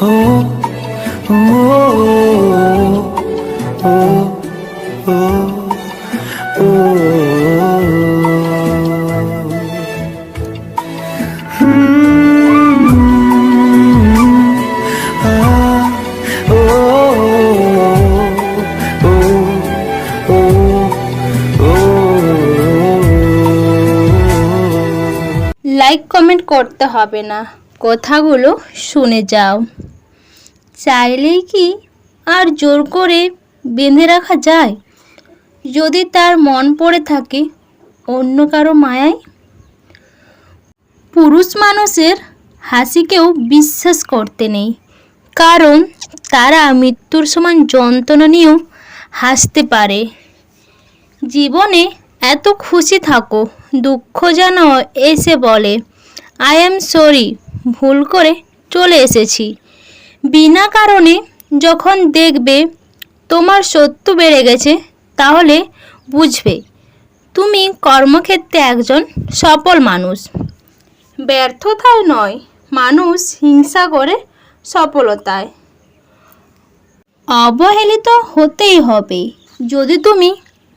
Like comment করতে হবে না, কথাগুলো শুনে যাও। চাইলেই কি আর জোর করে বেঁধে রাখা যায় যদি তার মন পড়ে থাকে অন্য কারো মায়ায়? পুরুষ মানুষের হাসিকেও বিশ্বাস করতে নেই, কারণ তারা মৃত্যুর সমান যন্ত্রণা নিয়েও হাসতে পারে। জীবনে এত খুশি থাকো, দুঃখ যেন এসে বলে আই অ্যাম সরি, ভুল করে চলে এসেছি। বিনা কারণে যখন দেখবে তোমার শত্রু বেড়ে গেছে, তাহলে বুঝবে তুমি কর্মক্ষেত্রে একজন সফল মানুষ। ব্যর্থতায় নয়, মানুষ হিংসা করে সফলতায়। অবহেলিত হতেই হবে যদি তুমি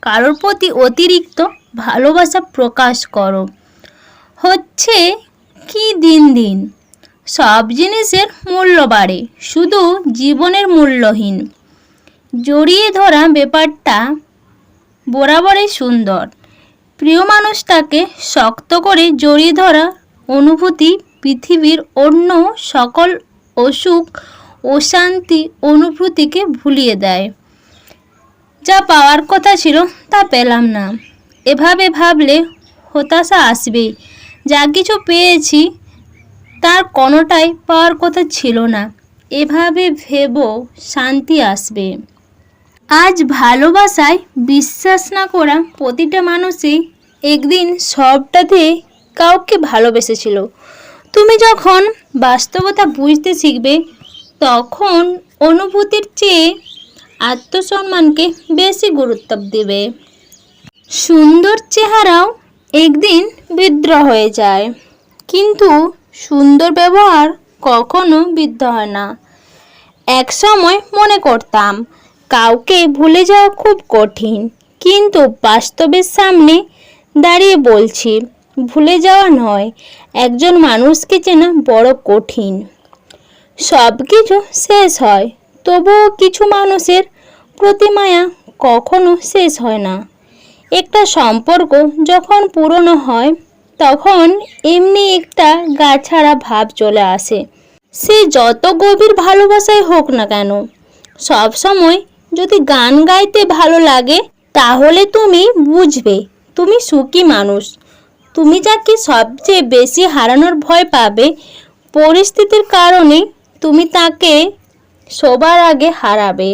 কারোর প্রতি অতিরিক্ত ভালোবাসা প্রকাশ করো। হচ্ছে কি দিন দিন সব জিনিসের মূল্য বাড়ে, শুধু জীবনের মূল্যহীন। জড়িয়ে ধরা ব্যাপারটা বরাবরই সুন্দর। প্রিয় মানুষটাকে শক্ত করে জড়িয়ে ধরা অনুভূতি পৃথিবীর অন্য সকল অসুখ অশান্তি অনুভূতিকে ভুলিয়ে দেয়। যা পাওয়ার কথা ছিল তা পেলাম না, এভাবে ভাবলে হতাশা আসবেই। যা কিছু পেয়েছি তার কোনোটাই পাওয়ার কথা ছিল না, এভাবে ভেবো শান্তি আসবে। আজ ভালোবাসায় বিশ্বাস না করা প্রতিটা মানুষই একদিন সবটাতে কাউকে ভালোবেসেছিল। তুমি যখন বাস্তবতা বুঝতে শিখবে, তখন অনুভূতির চেয়ে আত্মসম্মানকে বেশি গুরুত্ব দেবে। সুন্দর চেহারাও একদিন বৃদ্ধ হয়ে যায়, কিন্তু সুন্দর ব্যবহার কখনো বৃদ্ধ হয় না। এক সময় মনে করতাম কাউকে ভুলে যাওয়া খুব কঠিন, কিন্তু বাস্তবের সামনে দাঁড়িয়ে বলছি ভুলে যাওয়া নয়, একজন মানুষকে চেনা বড় কঠিন। সব কিছু শেষ হয়, তবুও কিছু মানুষের প্রতি মায়া কখনো শেষ হয় না। একটা সম্পর্ক যখন পুরনো হয়, তখন এমনি একটা গাছাড়া ভাব চলে আসে। সে যত গভীর ভালোবাসাই হোক না কেন, সব সময় যদি গান গাইতে ভালো লাগে, তাহলে তুমি বুঝবে তুমি সুখী মানুষ। তুমি যাকে সবচেয়ে বেশি হারানোর ভয় পাবে, পরিস্থিতির কারণে তুমি তাকে সবার আগে হারাবে।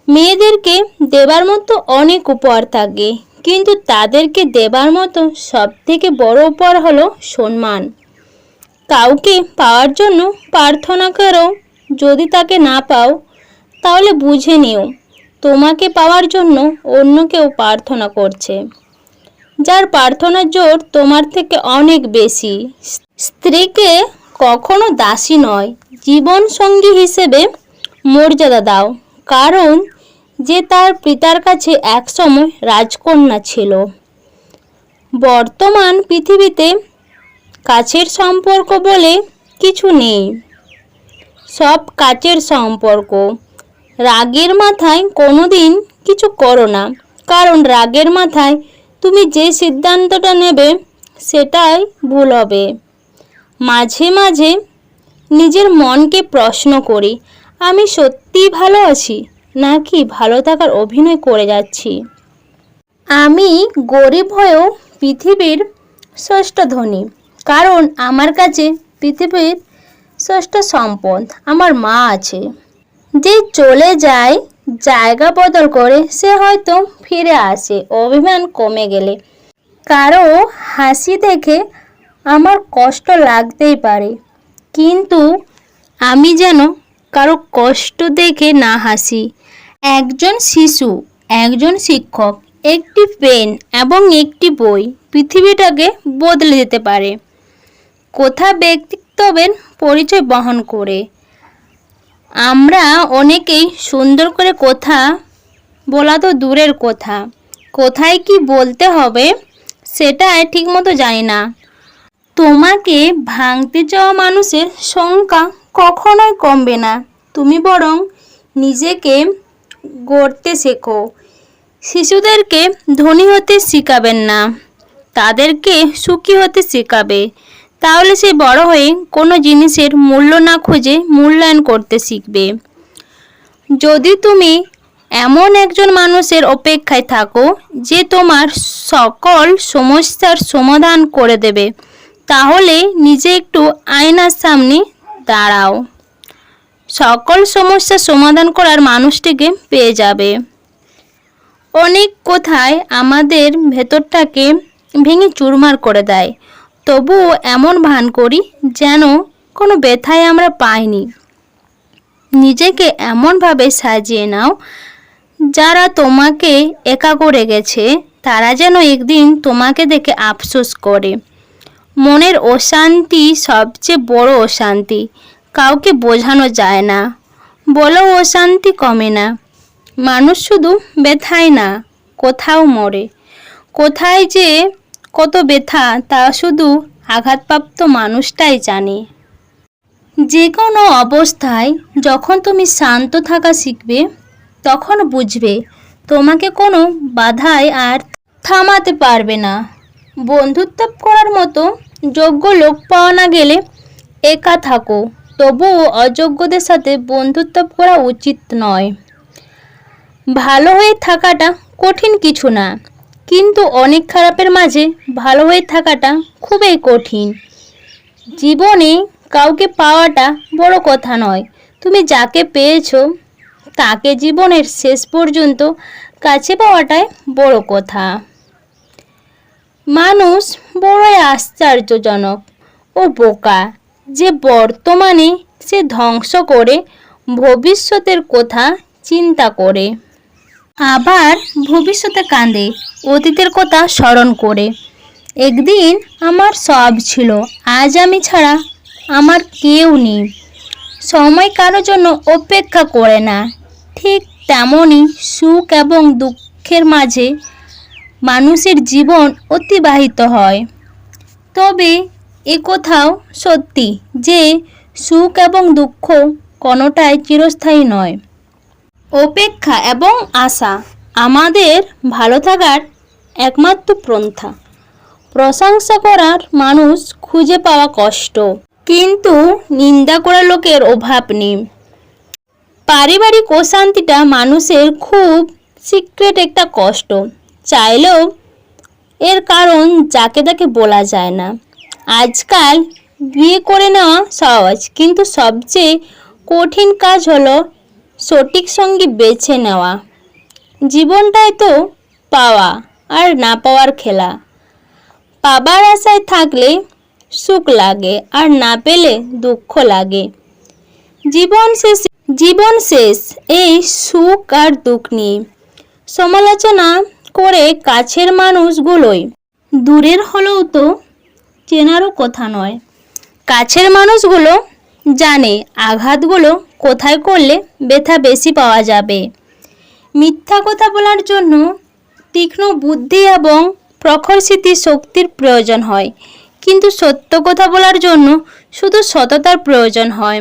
মেয়েদেরকে দেবার মতো অনেক উপহার থাকে, কিন্তু তাদেরকে দেবার মতো সবথেকে বড় উপহার হলো সম্মান। কাউকে পাওয়ার জন্য প্রার্থনা করো, যদি তাকে না পাও তাহলে বুঝে নিও তোমাকে পাওয়ার জন্য অন্য কেউ প্রার্থনা করছে, যার প্রার্থনার জোর তোমার থেকে অনেক বেশি। স্ত্রীকে কখনো দাসী নয়, জীবন সঙ্গী হিসেবে মর্যাদা দাও, কারণ যে তার পিতার কাছে একসময় রাজকন্যা ছিল। বর্তমান পৃথিবীতে কাছের সম্পর্ক বলে কিছু নেই, সব কাছের সম্পর্ক। রাগের মাথায় কোনোদিন কিছু করো না, কারণ রাগের মাথায় তুমি যে সিদ্ধান্তটা নেবে সেটাই ভুল হবে। মাঝে মাঝে নিজের মনকে প্রশ্ন করি, আমি সত্যিই ভালো আছি নাকি ভালো থাকার অভিনয় করে যাচ্ছি? আমি গরিব হয়েও পৃথিবীর শ্রেষ্ঠ ধনী, কারণ আমার কাছে পৃথিবীর শ্রেষ্ঠ সম্পদ আমার মা আছে। যে চলে যায় জায়গা বদল করে, সে হয়তো ফিরে আসে অভিমান কমে গেলে। কারো হাসি দেখে আমার কষ্ট লাগতেই পারে, কিন্তু আমি যেন কারো কষ্ট দেখে না হাসি। একজন শিশু, একজন শিক্ষক, একটি পেন এবং একটি বই পৃথিবীটাকে বদলে দিতে পারে। কথা ব্যক্তিত্বের পরিচয় বহন করে। আমরা অনেকেই সুন্দর করে কথা বলা তো দূরের কথা, কোথায় কি বলতে হবে সেটা ঠিকমতো জানি না। তোমাকে ভাঙতে চাওয়া মানুষের সংখ্যা কখনোই কমবে না। তুমি বরং নিজেকে গড়তে শেখো। শিশুদেরকে ধনী হতে শেখাবেন না, তাদেরকে সুখী হতে শেখাবে। তাহলে সে বড় হয়ে কোনো জিনিসের মূল্য না খুঁজে মূল্যায়ন করতে শিখবে। যদি তুমি এমন একজন মানুষের অপেক্ষায় থাকো যে তোমার সকল সমস্যার সমাধান করে দেবে, তাহলে নিজে একটু আয়নার সামনে দাঁড়াও। সকল সমস্যার সমাধান করার মানুষটিকে পেয়ে যাবে। অনেক কথায় আমাদের ভেতরটাকে ভেঙে চুরমার করে দেয়, তবুও এমন ভান করি যেন কোনো ব্যথাই আমরা পাইনি। নিজেকে এমনভাবে সাজিয়ে নাও, যারা তোমাকে একা করে গেছে তারা যেন একদিন তোমাকে দেখে আফসোস করে। মনের অশান্তি সবচেয়ে বড় অশান্তি, কাউকে বোঝানো যায় না, বলেও অশান্তি কমে না। মানুষ শুধু ব্যথায় না, কোথাও মরে। কোথায় যে কত ব্যথা তা শুধু আঘাতপ্রাপ্ত মানুষটাই জানে। যে কোনো অবস্থায় যখন তুমি শান্ত থাকা শিখবে, তখন বুঝবে তোমাকে কোনো বাধাই আর থামাতে পারবে না। বন্ধুত্ব করার মতো যোগ্য লোক পাওয়া না গেলে একা থাকো, তবুও অযোগ্যদের সাথে বন্ধুত্ব করা উচিত নয়। ভালো হয়ে থাকাটা কঠিন কিছু না, কিন্তু অনেক খারাপের মাঝে ভালো হয়ে থাকাটা খুবই কঠিন। জীবনে কাউকে পাওয়াটা বড় কথা নয়, তুমি যাকে পেয়েছো তাকে জীবনের শেষ পর্যন্ত কাছে পাওয়াটাই বড় কথা। মানুষ বড়ই আশ্চর্যজনক ও বোকা যে বর্তমানে সে ধ্বংস করে ভবিষ্যতের কথা চিন্তা করে, আবার ভবিষ্যতে কাঁদে অতীতের কথা স্মরণ করে। একদিন আমার সব ছিল, আজ আমি ছাড়া আমার কেউ নেই। সময় কারোর জন্য অপেক্ষা করে না, ঠিক তেমনই সুখ এবং দুঃখের মাঝে মানুষের জীবন অতিবাহিত হয়। তবে এ কথাও সত্যি যে সুখ এবং দুঃখ কোনোটাই চিরস্থায়ী নয়। অপেক্ষা এবং আশা আমাদের ভালো থাকার একমাত্র পন্থা। প্রশংসা করার মানুষ খুঁজে পাওয়া কষ্ট, কিন্তু নিন্দা করার লোকের অভাব নেই। পারিবারিক অশান্তিটা মানুষের খুব সিক্রেট একটা কষ্ট, চাইলেও এর কারণ যাকে তাকে বলা যায় না। আজকাল বিয়ে করে নেওয়া সহজ, কিন্তু সবচেয়ে কঠিন কাজ হলো সঠিক সঙ্গী বেছে নেওয়া। জীবনটাই তো পাওয়া আর না পাওয়ার খেলা। পাবার আশায় থাকলে সুখ লাগে, আর না পেলে দুঃখ লাগে। জীবন শেষ এই সুখ আর দুঃখ নিয়ে। সমালোচনা করে কাছের মানুষগুলোই, দূরের হলেও তো চেনারও কথা নয়। কাছের মানুষগুলো জানে আঘাতগুলো কোথায় করলে ব্যথা বেশি পাওয়া যাবে। মিথ্যা কথা বলার জন্য তীক্ষ্ণ বুদ্ধি এবং প্রখর স্মৃতি শক্তির প্রয়োজন হয়, কিন্তু সত্য কথা বলার জন্য শুধু সততার প্রয়োজন হয়।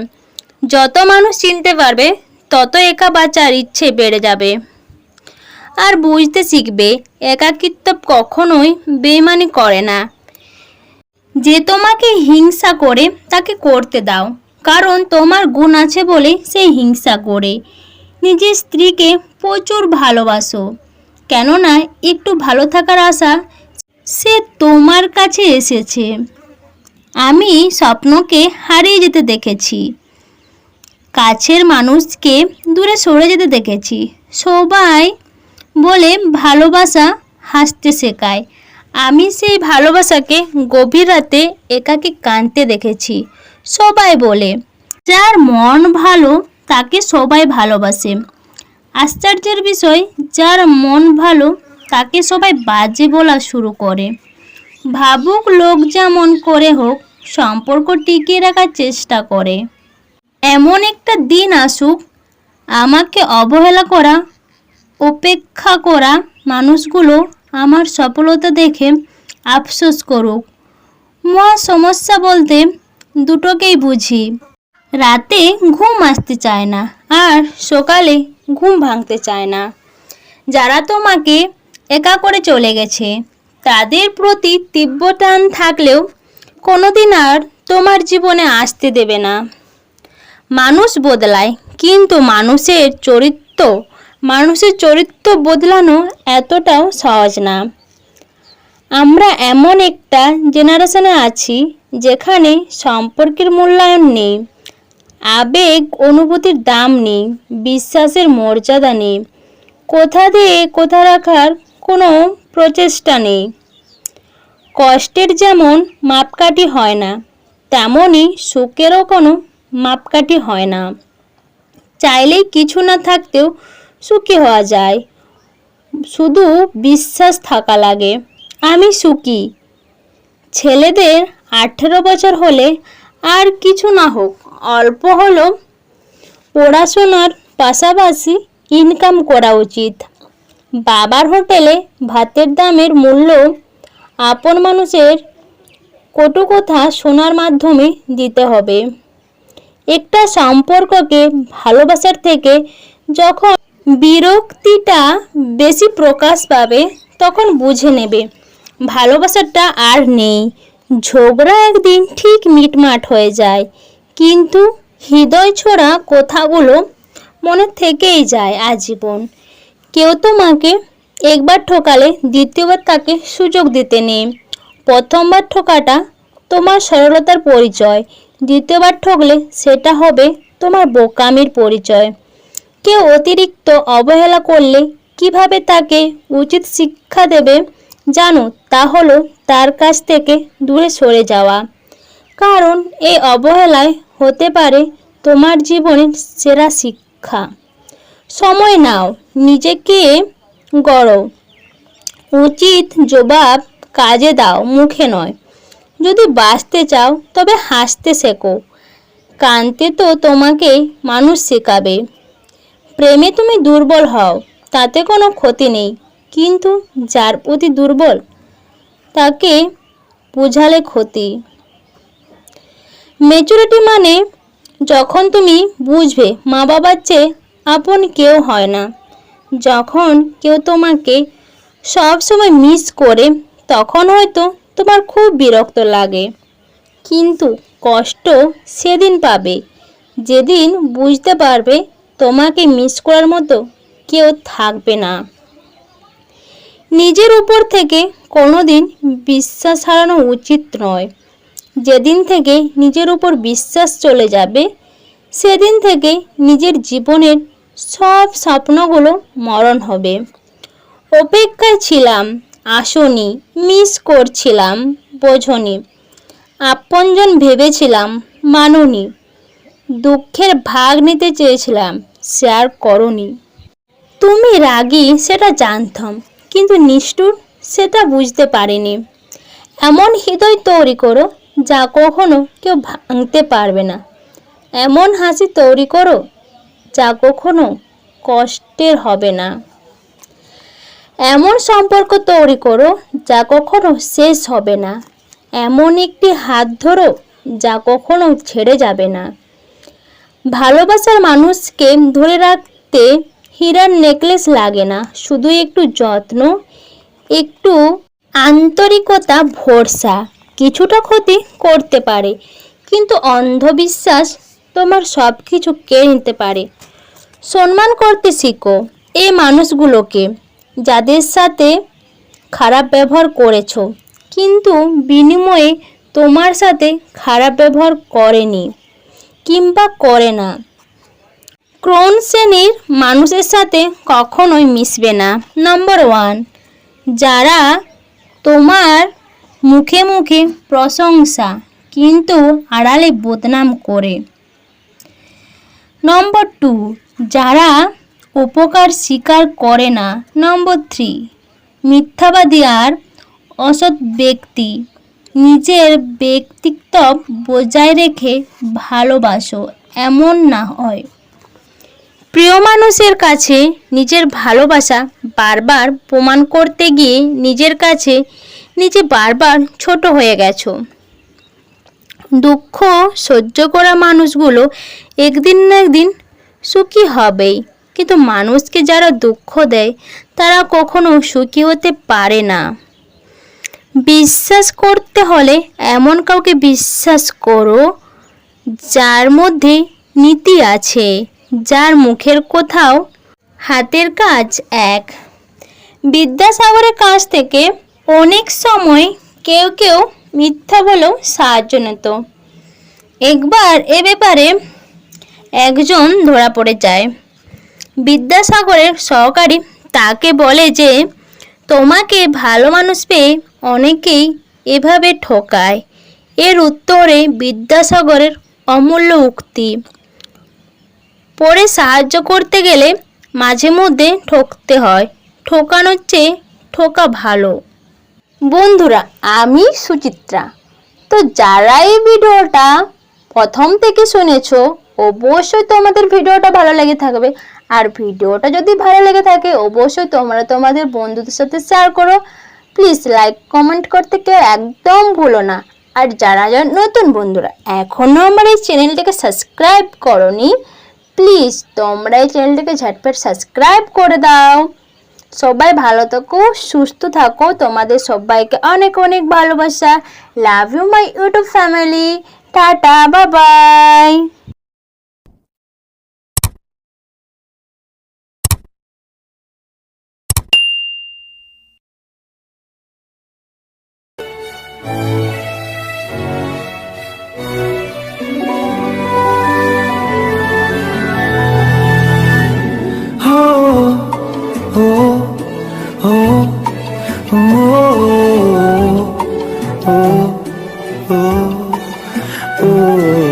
যত মানুষ চিনতে পারবে, তত একা বাঁচার ইচ্ছে বেড়ে যাবে। আর বুঝতে শিখবে একাকিত্ব কখনোই বেইমানি করে না। যে তোমাকে হিংসা করে তাকে করতে দাও, কারণ তোমার গুণ আছে বলে সে হিংসা করে। নিজের স্ত্রীকে প্রচুর ভালোবাসো, কেননা একটু ভালো থাকার আশা সে তোমার কাছে এসেছে। আমি স্বপ্নকে হারিয়ে যেতে দেখেছি, কাছের মানুষকে দূরে সরে যেতে দেখেছি। সবাই বলে ভালোবাসা হাসতে শেখায়, আমি সেই ভালোবাসাকে গভীর রাতে একাকী কাঁদতে দেখেছি। সবাই বলে যার মন ভালো তাকে সবাই ভালোবাসে। আশ্চর্যের বিষয়, যার মন ভালো তাকে সবাই বাজে বলা শুরু করে। ভাবুক লোক যেমন করে হোক সম্পর্ক টিকিয়ে রাখার চেষ্টা করে। এমন একটা দিন আসুক আমাকে অবহেলা করা, উপেক্ষা করা মানুষগুলো আমার সফলতা দেখে আফসোস করুক। মহা সমস্যা বলতে দুটোকেই বুঝি। রাতে ঘুম আসতে চায় না, আর সকালে ঘুম ভাঙতে চায় না। যারা তোমাকে একা করে চলে গেছে তাদের প্রতি তীব্র টান থাকলেও কোনোদিন আর তোমার জীবনে আসতে দেবে না। মানুষ বদলায়, কিন্তু মানুষের চরিত্র বদলানো এতটাও সহজ না। আমরা এমন একটা জেনারেশনে আছি যেখানে সম্পর্কের মূল্যায়ন নেই, আবেগ অনুভূতির দাম নেই, বিশ্বাসের মর্যাদা নেই, কোথা দিয়ে কোথা রাখার কোনো প্রচেষ্টা নেই। কষ্টের যেমন মাপকাঠি হয় না, তেমনই সুখেরও কোনো মাপকাঠি হয় না। চাইলেই কিছু না থাকতেও সুখী হওয়া যায়, শুধু বিশ্বাস থাকা লাগে। আমি সুখী। ছেলেদের 18 বছর হলে আর কিছু না হোক, অল্প হলো পড়াশোনার পাশাপাশি ইনকাম করা উচিত। বাবার হোটেলে ভাতের দামের মূল্য আপন মানুষের কটু কথা শোনার মাধ্যমে দিতে হবে। একটা সম্পর্ককে ভালোবাসার থেকে যখন বিরক্তিটা বেশি প্রকাশ পাবে তখন বুঝে নেবে ভালোবাসাটা আর নেই। ঝগড়া একদিন ঠিক মিটমাট হয়ে যায়, কিন্তু হৃদয় ছোড়া কথাগুলো মনে থেকেই যায় আজীবন। কেউ তোমাকে একবার ঠকালে দ্বিতীয়বার তাকে সুযোগ দিতে নেই। প্রথমবার ঠকাটা তোমার সরলতার পরিচয়, দ্বিতীয়বার ঠকলে সেটা হবে তোমার বোকামির পরিচয়। কেউ অতিরিক্ত অবহেলা করলে কিভাবে তাকে উচিত শিক্ষা দেবে জানো? তা হলো তার কাছ থেকে দূরে সরে যাওয়া। কারণ এই অবহেলায় হতে পারে তোমার জীবনের সেরা শিক্ষা। সময় নাও, নিজেকে গড়ো, উচিত জবাব কাজে দাও, মুখে নয়। যদি বাঁচতে চাও তবে হাসতে শেখো, কাঁদতে তো তোমাকে মানুষ শেখাবে। প্রেমে তুমি দুর্বল হও, তাতে কোনো ক্ষতি নেই, কিন্তু যার প্রতি দুর্বল তাকে বোঝালে ক্ষতি। ম্যাচুরিটি মানে যখন তুমি বুঝবে মা বাবার চেয়ে আপন কেউ হয় না। যখন কেউ তোমাকে সব সময় মিস করে তখন হয়তো তোমার খুব বিরক্ত লাগে, কিন্তু কষ্ট সেদিন পাবে যেদিন বুঝতে পারবে তোমাকে মিস করার মতো কেউ থাকবে না। নিজের উপর থেকে কোনোদিন বিশ্বাস হারানো উচিত নয়। যেদিন থেকে নিজের উপর বিশ্বাস চলে যাবে সেদিন থেকে নিজের জীবনের সব স্বপ্নগুলো মরণ হবে। অপেক্ষায় ছিলাম, আসনি, মিস করছিলাম, বোঝনি। আপনজন ভেবেছিলাম, মানোনি। দুঃখের ভাগ নিতে চেয়েছিলাম, শেয়ার করনি। তুমি রাগী সেটা জানতাম, কিন্তু নিষ্ঠুর সেটা বুঝতে পারিনি। এমন হৃদয় তৈরি করো যা কখনো কেউ ভাঙতে পারবে না। এমন হাসি তৈরি করো যা কখনো কষ্টের হবে না। এমন সম্পর্ক তৈরি করো যা কখনো শেষ হবে না। এমন একটি হাত ধরো যা কখনো ছেড়ে যাবে না। ভালোবাসার মানুষকে ধরে রাখতে হীরার নেকলেস লাগে না, শুধু একটু যত্ন, একটু আন্তরিকতা, ভরসা। কিছুটা ক্ষতি করতে পারে, কিন্তু অন্ধবিশ্বাস তোমার সব কিছু কেড়ে নিতে পারে। সম্মান করতে শিখো এই মানুষগুলোকে যাদের সাথে খারাপ ব্যবহার করেছো, কিন্তু বিনিময়ে তোমার সাথে খারাপ ব্যবহার করেনি কিংবা করে না। কোন শ্রেণীর মানুষের সাথে কখনোই মিশবে না? নম্বর 1, যারা তোমার মুখে মুখে প্রশংসা কিন্তু আড়ালে বদনাম করে। নম্বর 2, যারা উপকার স্বীকার করে না। নম্বর 3, মিথ্যাবাদী আর অসৎ ব্যক্তি। নিজের ব্যক্তিত্ব বজায় রেখে ভালোবাসো, এমন না হয়। প্রিয় মানুষের কাছে নিজের ভালোবাসা বারবার প্রমাণ করতে গিয়ে নিজের কাছে নিজে বারবার ছোট হয়ে গেছো। দুঃখ সহ্য করা মানুষগুলো একদিন না একদিন সুখী হবেই, কিন্তু মানুষকে যারা দুঃখ দেয় তারা কখনো সুখী হতে পারে না। বিশ্বাস করতে হলে এমন কাউকে বিশ্বাস করো যার মধ্যে নীতি আছে, যার মুখের কোথাও হাতের কাজ এক। বিদ্যাসাগরের কাছ থেকে অনেক সময় কেউ কেউ মিথ্যা বলেও সাহায্য নিত। একবার এ ব্যাপারে একজন ধরা পড়ে যায়। বিদ্যাসাগরের সহকারী তাকে বলে যে তোমাকে ভালো মানুষ পেয়ে অনেকেই এভাবে ঠকায়। এর উত্তরে বিদ্যাসাগরের অমূল্য উক্তি, পরে সাহায্য করতে গেলে মাঝে মধ্যে ঠকতে হয়, ঠকানোর চেয়ে ঠকা ভালো। বন্ধুরা, আমি সুচিত্রা। তো যারা এই ভিডিওটা প্রথম থেকে শুনেছো, অবশ্যই তোমাদের ভিডিওটা ভালো লেগে থাকবে। আর ভিডিওটা যদি ভালো লেগে থাকে অবশ্যই তোমরা তোমাদের বন্ধুদের সাথে শেয়ার করো। প্লিজ লাইক কমেন্ট করতে কেউ একদম ভুলো না। আর যারা যারা নতুন বন্ধুরা এখনও আমার এই চ্যানেলটাকে সাবস্ক্রাইব করোনি, প্লিজ তোমরা এই চ্যানেলটাকে ঝটপট সাবস্ক্রাইব করে দাও। সবাই ভালো থাকো, সুস্থ থাকো, তোমাদের সবাইকে অনেক অনেক ভালোবাসা। Love you my YouTube family. Tata, bye bye. Oh